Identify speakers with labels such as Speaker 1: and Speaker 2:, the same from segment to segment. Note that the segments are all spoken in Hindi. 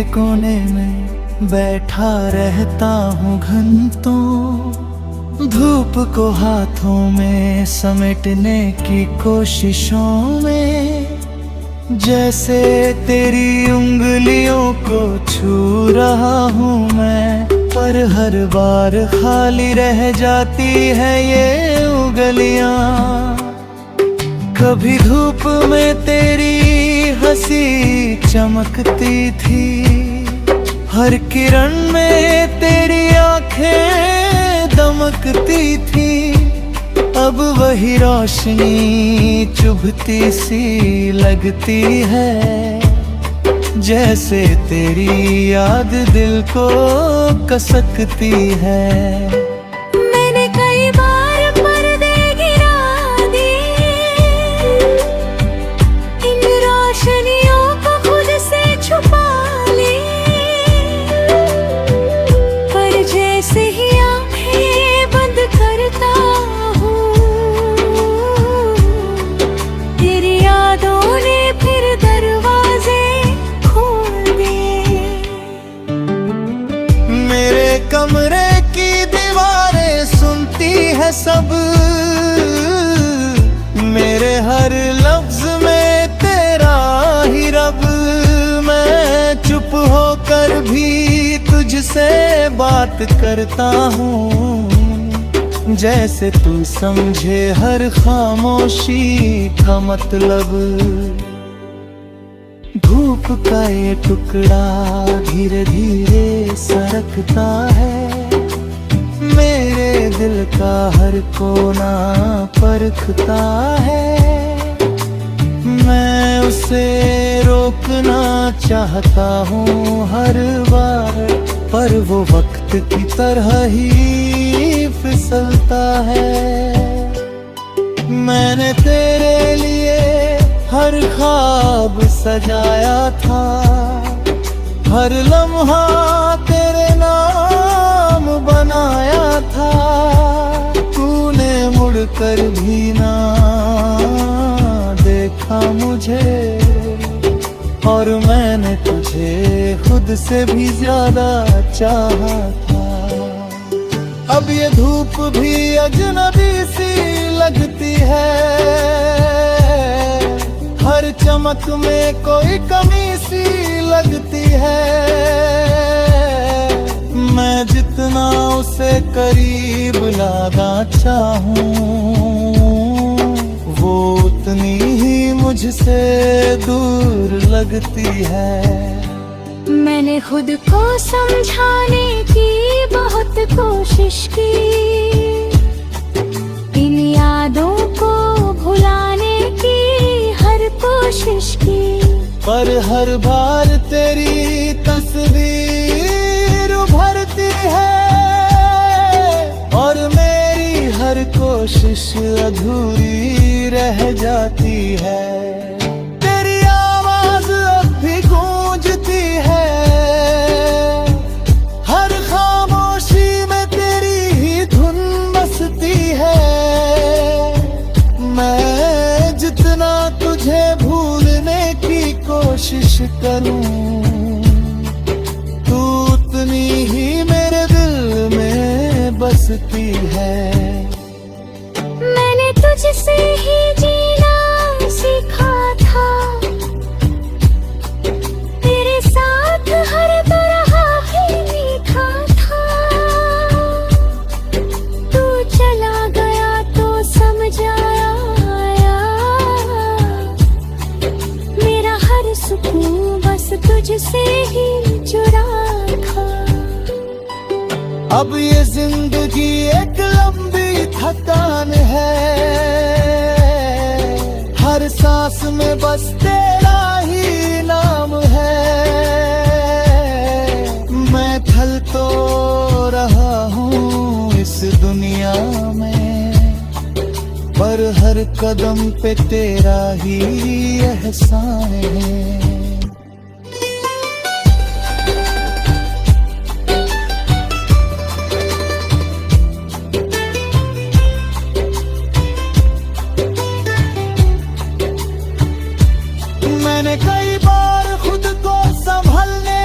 Speaker 1: के कोने में बैठा रहता हूँ घंटों, धूप को हाथों में समेटने की कोशिशों में। जैसे तेरी उंगलियों को छू रहा हूँ मैं, पर हर बार खाली रह जाती है ये उंगलियां। कभी धूप में तेरी हंसी चमकती थी, हर किरण में तेरी आंखें दमकती थी। अब वही रोशनी चुभती सी लगती है, जैसे तेरी याद दिल को कसकती है।
Speaker 2: मैंने कई बार पर्दे गिरा दिए, इन रोशनियों को खुद से छुपा लिए, पर जैसे ही आंखें बंद करता हूँ, तेरी यादों ने फिर दरवाजे
Speaker 1: कमरे की दीवारें सुनती है सब, मेरे हर लफ्ज में तेरा ही रब। मैं चुप होकर भी तुझसे बात करता हूँ, जैसे तू समझे हर खामोशी का मतलब। धूप का ये टुकड़ा धीरे धीरे सरकता है, मेरे दिल का हर कोना परखता है। मैं उसे रोकना चाहता हूँ हर बार, पर वो वक्त की तरह ही फिसलता है। मैंने तेरे लिए हर ख्वाब सजाया था, हर लम्हा तेरे नाम बनाया था। तूने मुड़कर भी ना देखा मुझे, और मैंने तुझे खुद से भी ज्यादा चाहा था। अब ये धूप भी अजनबी सी लगती है, हर चमक में कोई कमी सी लगती है। मैं जितना उसे करीब लाना चाहूं, वो उतनी ही मुझसे दूर लगती है।
Speaker 2: मैंने खुद को समझाने की बहुत कोशिश की, इन यादों को भुलाने की हर कोशिश की,
Speaker 1: पर हर बार तेरी तस्वीर उभरती है, और मेरी हर कोशिश अधूरी रह जाती है। तेरी आवाज अब भी गूंजती है, हर खामोशी में तेरी ही धुन बसती है। मैं जितना तुझे भूलने की कोशिश करूं, तू उतनी ही मेरे दिल में बसती है।
Speaker 2: मैंने तुझसे ही जीना सीखा था, तेरे साथ हर तरह ही मीठा था। तू चला गया तो समझ आया, मेरा हर सुकून बस तुझसे ही जुड़ा था।
Speaker 1: अब ये जिंदगी एक लंबी थकान है, हर सांस में बस तेरा ही नाम है। मैं थल तो रहा हूँ इस दुनिया में, पर हर कदम पे तेरा ही एहसान है। मैंने कई बार खुद को संभलने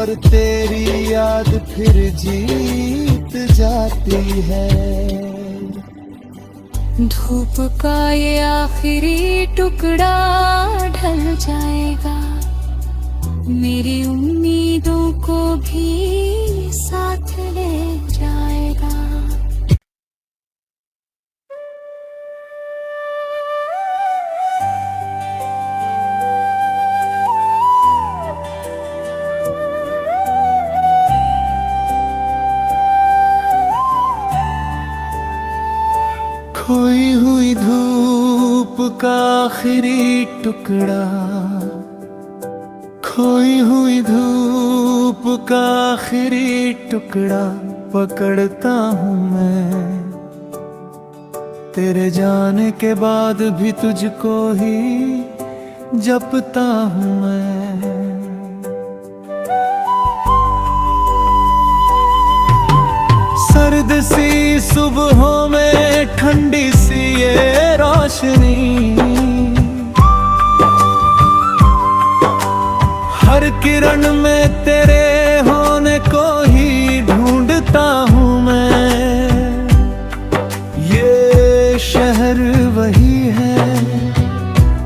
Speaker 1: पर तेरी याद फिर जीत जाती है।
Speaker 2: धूप का ये आखिरी टुकड़ा ढल जाएगा, मेरी उम्मीदों को भी साथ ले जाएगा।
Speaker 1: खोई हुई धूप का आखिरी टुकड़ा, खोई हुई धूप का आखिरी टुकड़ा पकड़ता हूँ मैं। तेरे जाने के बाद भी तुझको ही जपता हूँ मैं। सर्द सी सुबहों में ठंडी सी ये रोशनी, हर किरण में तेरे होने को ही ढूंढता हूँ मैं। ये शहर वही है,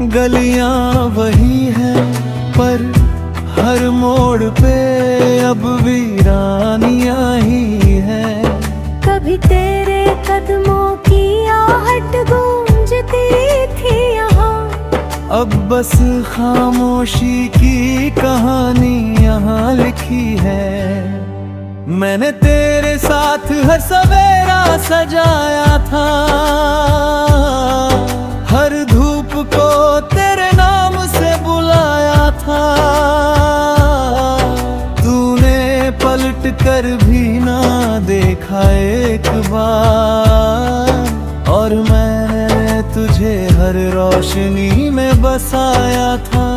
Speaker 1: गलियां वही है, पर हर मोड़ पे अब वीरानियां ही है।
Speaker 2: कभी तेरे कदमों की आहट गूंजती थी यहाँ,
Speaker 1: अब बस खामोशी की कहानी यहाँ लिखी है। मैंने तेरे साथ हर सवेरा सजाया था, हर धूप को तेरे नाम से बुलाया था। तूने पलट कर भी ना देखा एक बार, और मैंने तुझे हर रोशनी में बसाया था।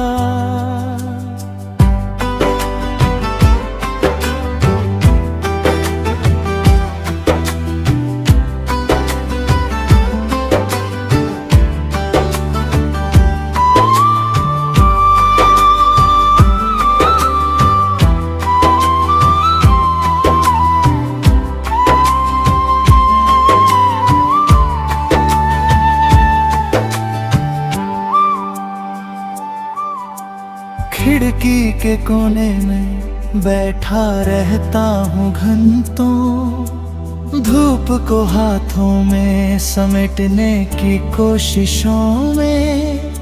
Speaker 1: खिड़की के कोने में बैठा रहता हूँ घंटों, धूप को हाथों में समेटने की कोशिशों में।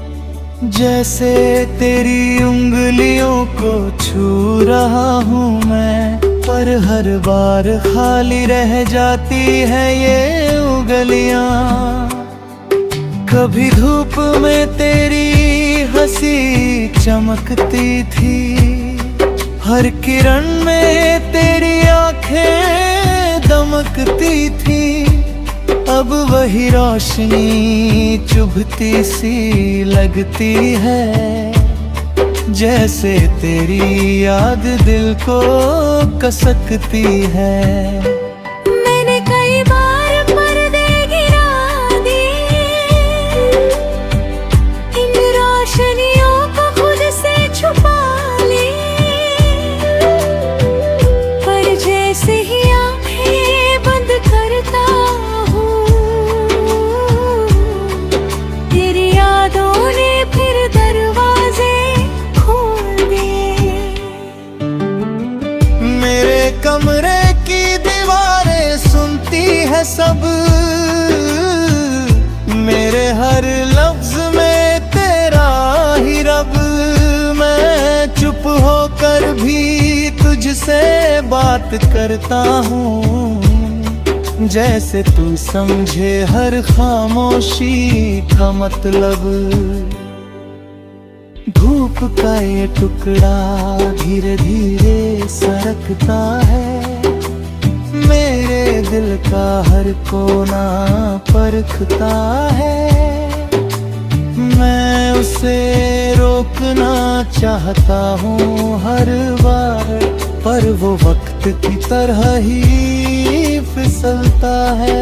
Speaker 1: जैसे तेरी उंगलियों को छू रहा हूँ मैं, पर हर बार खाली रह जाती है ये उंगलियाँ। कभी धूप में तेरी हंसी चमकती थी, हर किरण में तेरी आंखें दमकती थी। अब वही रोशनी चुभती सी लगती है, जैसे तेरी याद दिल को कसकती है।
Speaker 2: मैंने कई बार पर्दे गिरा दिए, इन रोशनियों को खुद से छुपा ली, पर जैसे ही आंखें बंद करता हूँ, तेरी यादों ने फिर दरवाजे खोल दिए।
Speaker 1: मेरे कमरे की दीवारें सुनती है सब, मेरे हर लफ्ज में तेरा ही रब। मैं चुप होकर भी तुझसे बात करता हूँ, जैसे तू समझे हर खामोशी का मतलब। धूप का ये टुकड़ा धीरे धीरे सरकता है, मेरे दिल का हर कोना परखता है। मैं उसे रोकना चाहता हूँ हर बार, पर वो वक्त की तरह ही फिसलता है।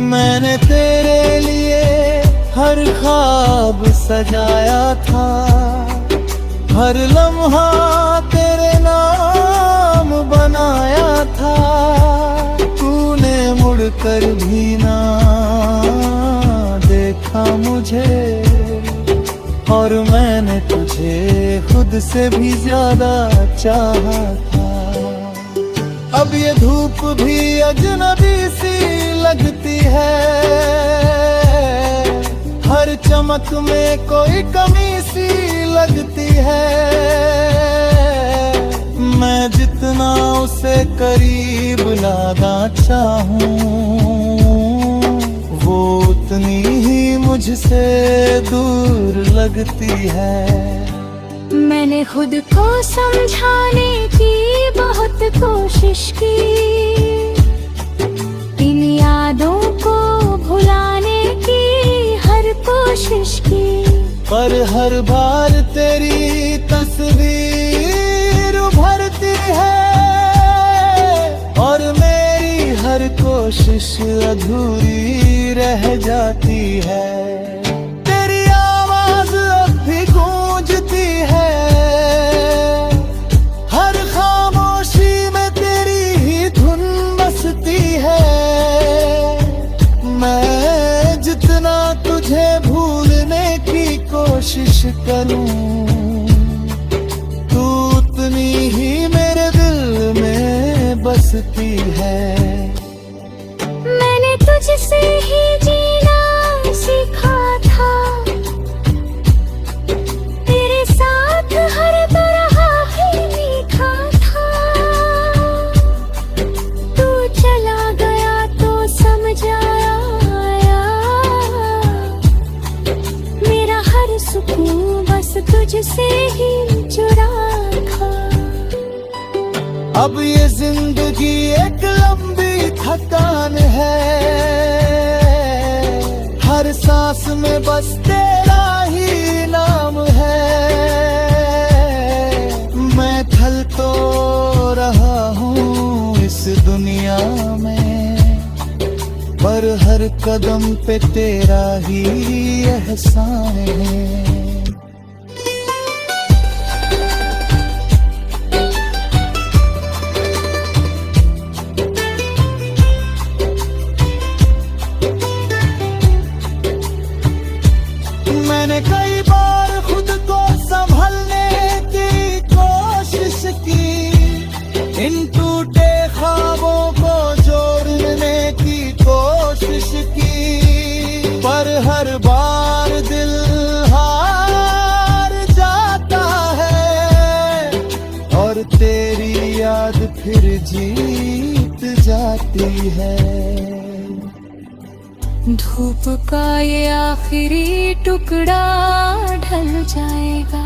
Speaker 1: मैंने तेरे लिए हर ख्वाब सजाया था, हर लम्हा तेरे नाम बनाया था। तूने मुड़कर भी ना देखा मुझे, और मैंने तुझे खुद से भी ज्यादा चाहा था। अब ये धूप भी अजनबी सी लगती है, हर चमक में कोई कमी सी लगती है। मैं जितना उसे करीब लाना चाहूं, वो उतनी ही मुझसे दूर लगती है।
Speaker 2: मैंने खुद को समझाने की बहुत कोशिश की, इन यादों को भुलाने की हर कोशिश की,
Speaker 1: पर हर बार तेरी तस्वीर उभरती है, और मेरी हर कोशिश अधूरी रह जाती है। तेरी आवाज अब भी गूंजती है, हर खामोशी में तेरी ही धुन बसती है। मैं जितना तुझे भूलने की कोशिश करूं, तू उतनी ही मेरे दिल में बसती है।
Speaker 2: मैंने तुझसे ही जीना सीखा था, तेरे साथ हर तरह ही मीठा था। तू चला गया तो समझ आया, मेरा हर सुकून बस तुझसे ही जुड़ा था।
Speaker 1: अब ये जिंदगी एक लंबी थकान है, हर सांस में बस तेरा ही नाम है। मैं थल तो रहा हूँ इस दुनिया में, पर हर कदम पे तेरा ही एहसान है। मैंने कई बार खुद को संभलने की कोशिश की, इन टूटे ख्वाबों को जोड़ने की कोशिश की, पर हर बार दिल हार जाता है, और तेरी याद फिर जीत जाती है।
Speaker 2: धूप का ये आखिरी टुकड़ा ढल जाएगा,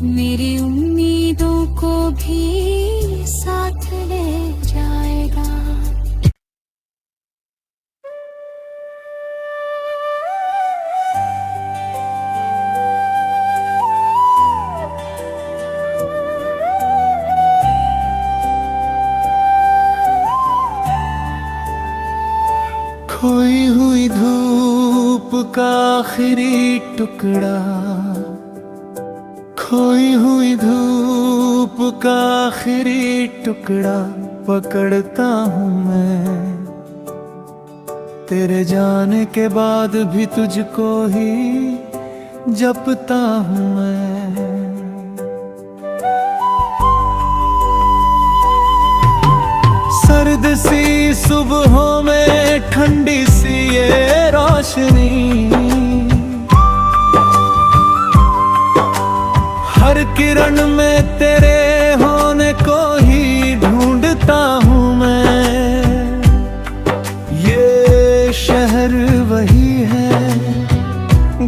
Speaker 2: मेरी उम्मीदों को भी साथ ले जाएगा।
Speaker 1: खोई हुई धूप का आखिरी टुकड़ा, खोई हुई धूप का आखिरी टुकड़ा पकड़ता हूँ मैं। तेरे जाने के बाद भी तुझको ही जपता हूँ मैं। सर्द सी सुबहों में ठंडी सी ये रोशनी, हर किरण में तेरे होने को ही ढूंढता हूँ मैं। ये शहर वही है,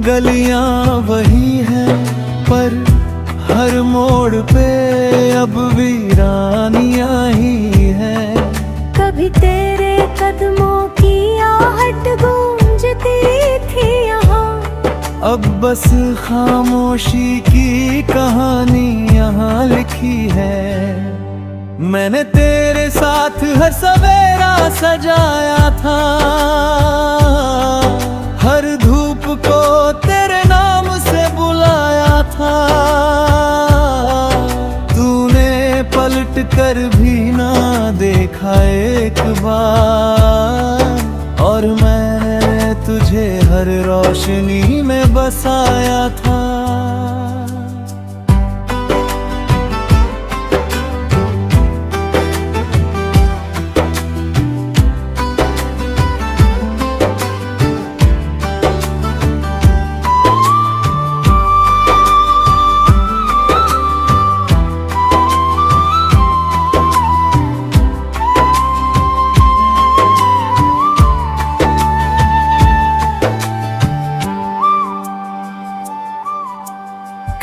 Speaker 1: गलियां वही हैं, पर हर मोड़ पे अब वीरानियां ही है।
Speaker 2: कभी तेरे कदमों की आहट गूंजती थी यहाँ,
Speaker 1: अब बस खामोशी की कहानी यहाँ लिखी है। मैंने तेरे साथ हर सवेरा सजाया था, हर धूप को तेरे नाम से बुलाया था। तूने पलट कर भी ना देखा एक बार, और मैंने तुझे हर रोशनी में बसाया था।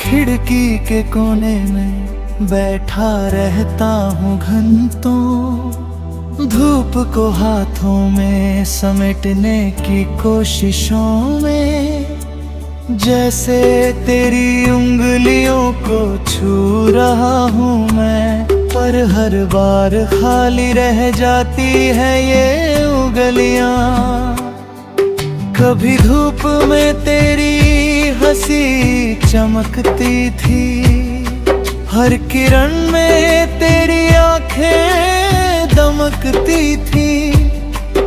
Speaker 1: खिड़की के कोने में बैठा रहता हूँ घंटों, धूप को हाथों में समेटने की कोशिशों में। जैसे तेरी उंगलियों को छू रहा हूँ मैं, पर हर बार खाली रह जाती है ये उंगलियाँ। कभी धूप में तेरी हंसी चमकती थी, हर किरण में तेरी आंखें दमकती थी।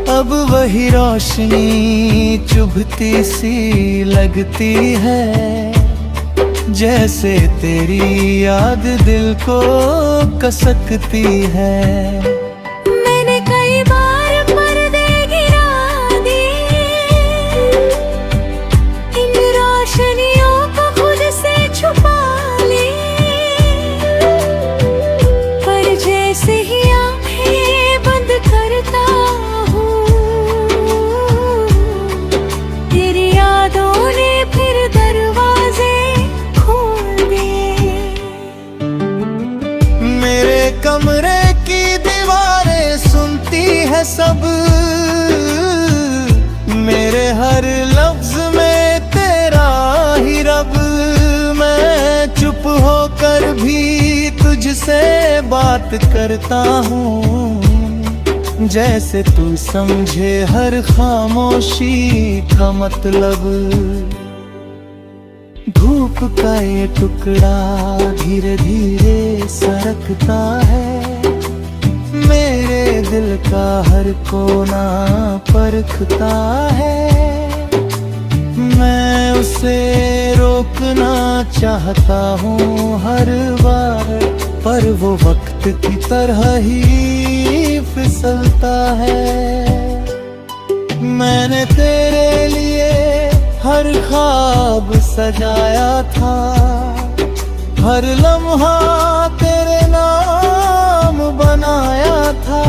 Speaker 1: अब वही रोशनी चुभती सी लगती है, जैसे तेरी याद दिल को कसकती है।
Speaker 2: मैंने कई बार पर्दे गिरा दिए, इन रोशनियों को खुद से छुपा लिए, पर जैसे ही आंखें बंद करता हूँ, तेरी यादों ने फिर दरवाजे खोल दिए।
Speaker 1: मेरे कमरे की दीवारें सुनती है सब, मेरे हर लफ्ज में तेरा ही रब। मैं चुप होकर भी तुझसे बात करता हूँ, जैसे तू समझे हर खामोशी का मतलब। धूप का ये टुकड़ा धीरे धीरे सरकता है, मेरे दिल का हर कोना परखता है। मैं उसे रोकना चाहता हूँ हर बार, पर वो वक्त की तरह ही फिसलता है। मैंने तेरे लिए हर ख्वाब सजाया था, हर लम्हा तेरे नाम बनाया था।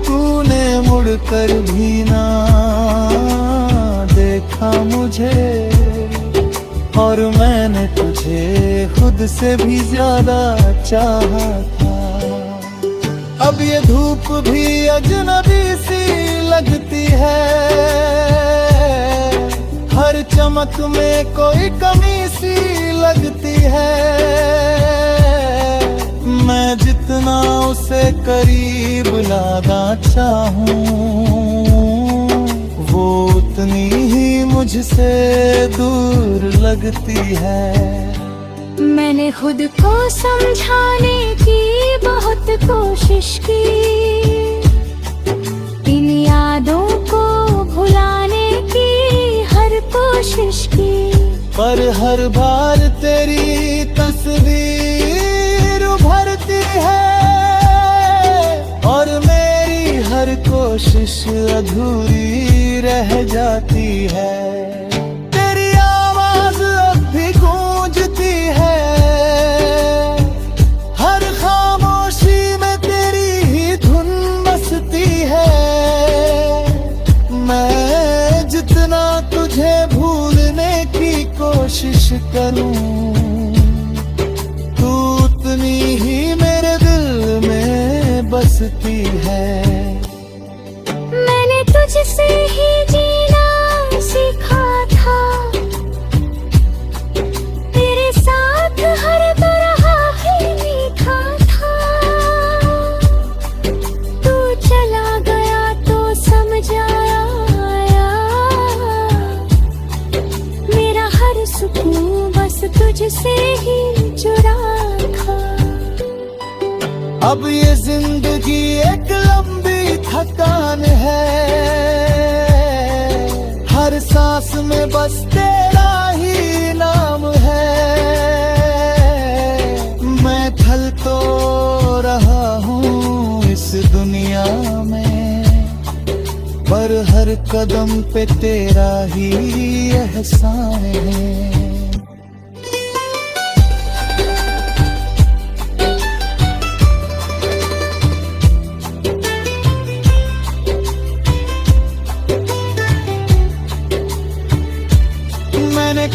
Speaker 1: तूने मुड़कर भी ना देखा मुझे, और मैंने तुझे खुद से भी ज्यादा चाहा था। अब ये धूप भी अजनबी सी लगती है, हर चमक में कोई कमी सी लगती है। मैं जितना उसे करीब लाना चाहूं, वो उतनी ही मुझसे दूर लगती है।
Speaker 2: मैंने खुद को समझाने की बहुत कोशिश की, इन यादों को भुलाने की हर कोशिश की,
Speaker 1: पर हर बार तेरी तस्वीर उभरती है, और मेरी हर कोशिश अधूरी रह जाती है। तेरी आवाज अब भी गूंजती है, हर खामोशी में तेरी ही धुन बसती है। मैं जितना तुझे भूलने की कोशिश करूं, तू उतनी ही मेरे दिल में बसती है।
Speaker 2: मैंने तुझसे ही जीना सीखा था, तेरे साथ हर तरह ही मीठा था। तू चला गया तो समझ आया, मेरा हर सुकून बस तुझ
Speaker 1: अब ये जिंदगी एक लंबी थकान है, हर सांस में बस तेरा ही नाम है। मैं खल तो रहा हूँ इस दुनिया में, पर हर कदम पे तेरा ही एहसान है। मैंने